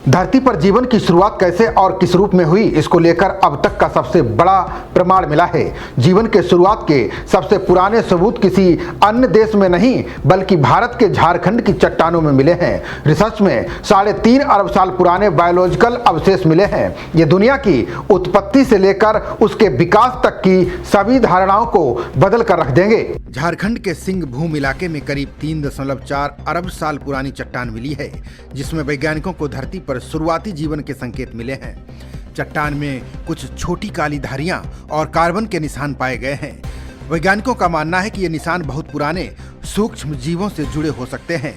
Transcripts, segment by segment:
धरती पर जीवन की शुरुआत कैसे और किस रूप में हुई, इसको लेकर अब तक का सबसे बड़ा प्रमाण मिला है। जीवन के शुरुआत के सबसे पुराने सबूत किसी अन्य देश में नहीं बल्कि भारत के झारखंड की चट्टानों में मिले हैं। रिसर्च में 3.5 अरब साल पुराने बायोलॉजिकल अवशेष मिले हैं। ये दुनिया की उत्पत्ति से लेकर उसके विकास तक की सभी धारणाओं को बदल कर रख देंगे। झारखंड के सिंहभूम इलाके में करीब 3.4 अरब साल पुरानी चट्टान मिली है, जिसमें वैज्ञानिकों को धरती पर शुरुआती जीवन के संकेत मिले हैं। चट्टान में कुछ छोटी काली धारियां और कार्बन के निशान पाए गए हैं। वैज्ञानिकों का मानना है कि ये निशान बहुत पुराने सूक्ष्म जीवों से जुड़े हो सकते हैं।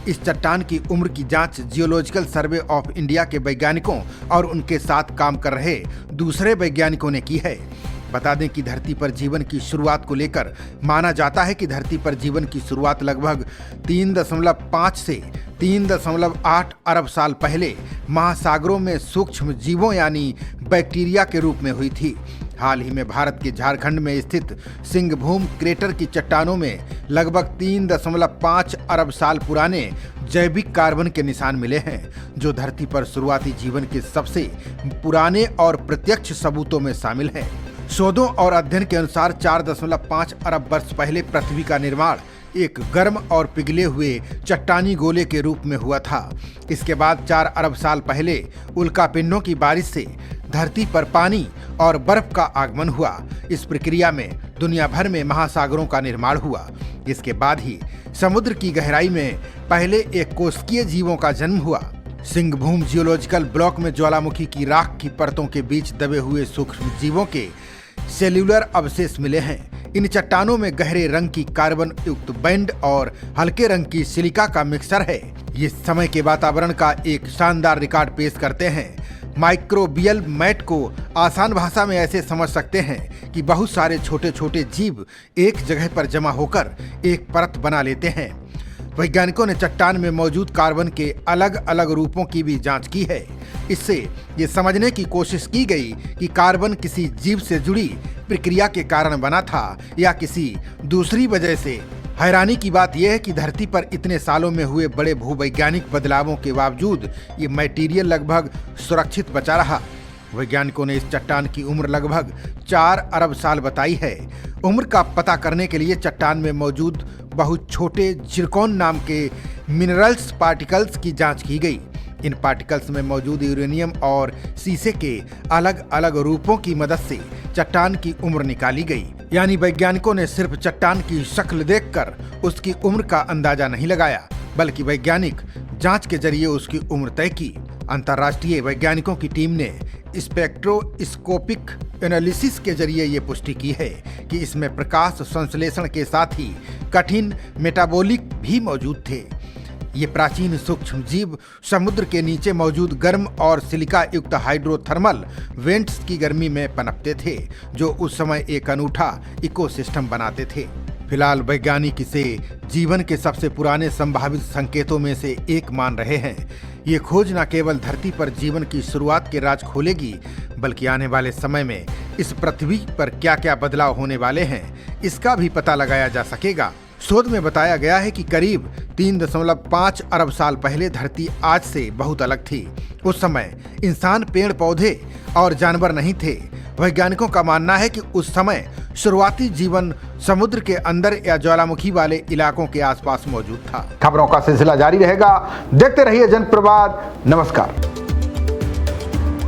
इस चट्टान की उम्र की जांच जियोलॉजिकल सर्वे ऑफ इंडिया के वैज्ञानिकों और उनके साथ काम कर रहे दूसरे वैज्ञानिकों ने की है। बता दें कि धरती पर जीवन की शुरुआत को लेकर माना जाता है कि धरती पर जीवन की शुरुआत लगभग 3.5 से 3.8 अरब साल पहले महासागरों में सूक्ष्म जीवों यानी बैक्टीरिया के रूप में हुई थी। हाल ही में भारत के झारखंड में स्थित सिंहभूम क्रेटर की चट्टानों में लगभग 3.5 अरब साल पुराने जैविक कार्बन के निशान मिले हैं, जो धरती पर शुरुआती जीवन के सबसे पुराने और प्रत्यक्ष सबूतों में शामिल हैं। शोधों और अध्ययन के अनुसार 4.5 अरब वर्ष पहले पृथ्वी का निर्माण एक गर्म और पिघले हुए चट्टानी गोले के रूप में हुआ था। इसके बाद 4 अरब साल पहले उल्कापिंडों की बारिश से धरती पर पानी और बर्फ का आगमन हुआ। इस प्रक्रिया में दुनिया भर में महासागरों का निर्माण हुआ। इसके बाद ही समुद्र की गहराई में पहले एक कोशिकीय जीवों का जन्म हुआ। सिंहभूम जियोलॉजिकल ब्लॉक में ज्वालामुखी की राख की परतों के बीच दबे हुए सूक्ष्म जीवों के सेल्यूलर अवशेष मिले हैं। इन चट्टानों में गहरे रंग की कार्बन युक्त बैंड और हल्के रंग की सिलिका का मिक्सचर है। ये समय के वातावरण का एक शानदार रिकॉर्ड पेश करते हैं। माइक्रोबियल मैट को आसान भाषा में ऐसे समझ सकते हैं कि बहुत सारे छोटे छोटे जीव एक जगह पर जमा होकर एक परत बना लेते हैं। वैज्ञानिकों ने चट्टान में मौजूद कार्बन के अलग अलग रूपों की भी जांच की है। इससे ये समझने की कोशिश की गई कि कार्बन किसी जीव से जुड़ी प्रक्रिया के कारण बना था या किसी दूसरी वजह से। हैरानी की बात यह है कि धरती पर इतने सालों में हुए बड़े भूवैज्ञानिक बदलावों के बावजूद ये मटेरियल लगभग सुरक्षित बचा रहा। वैज्ञानिकों ने इस चट्टान की उम्र लगभग 4 अरब साल बताई है। उम्र का पता करने के लिए चट्टान में मौजूद बहुत छोटे जिरकॉन नाम के मिनरल्स पार्टिकल्स की जांच की गई। इन पार्टिकल्स में मौजूद यूरेनियम और शीशे के अलग अलग रूपों की मदद से चट्टान की उम्र निकाली गई। यानी वैज्ञानिकों ने सिर्फ चट्टान की शक्ल देखकर उसकी उम्र का अंदाजा नहीं लगाया, बल्कि वैज्ञानिक जांच के जरिए उसकी उम्र तय की। अंतर्राष्ट्रीय वैज्ञानिकों की टीम ने स्पेक्ट्रोस्कोपिक एनालिसिस के जरिए ये पुष्टि की है कि इसमें प्रकाश संश्लेषण के साथ ही कठिन मेटाबॉलिक भी मौजूद थे। ये प्राचीन सूक्ष्म जीव समुद्र के नीचे मौजूद गर्म और सिलिका युक्त हाइड्रोथर्मल वेंट्स की गर्मी में पनपते थे, जो उस समय एक अनूठा इकोसिस्टम बनाते थे। फिलहाल वैज्ञानिक इसे जीवन के सबसे पुराने संभावित संकेतों में से एक मान रहे हैं। ये खोज न केवल धरती पर जीवन की शुरुआत के राज खोलेगी, बल्कि आने वाले समय में इस पृथ्वी पर क्या क्या बदलाव होने वाले हैं, इसका भी पता लगाया जा सकेगा। शोध में बताया गया है कि करीब 3.5 अरब साल पहले धरती आज से बहुत अलग थी। उस समय इंसान, पेड़ पौधे और जानवर नहीं थे। वैज्ञानिकों का मानना है कि उस समय शुरुआती जीवन समुद्र के अंदर या ज्वालामुखी वाले इलाकों के आसपास मौजूद था। खबरों का सिलसिला जारी रहेगा। देखते रहिए जनप्रवाद। नमस्कार।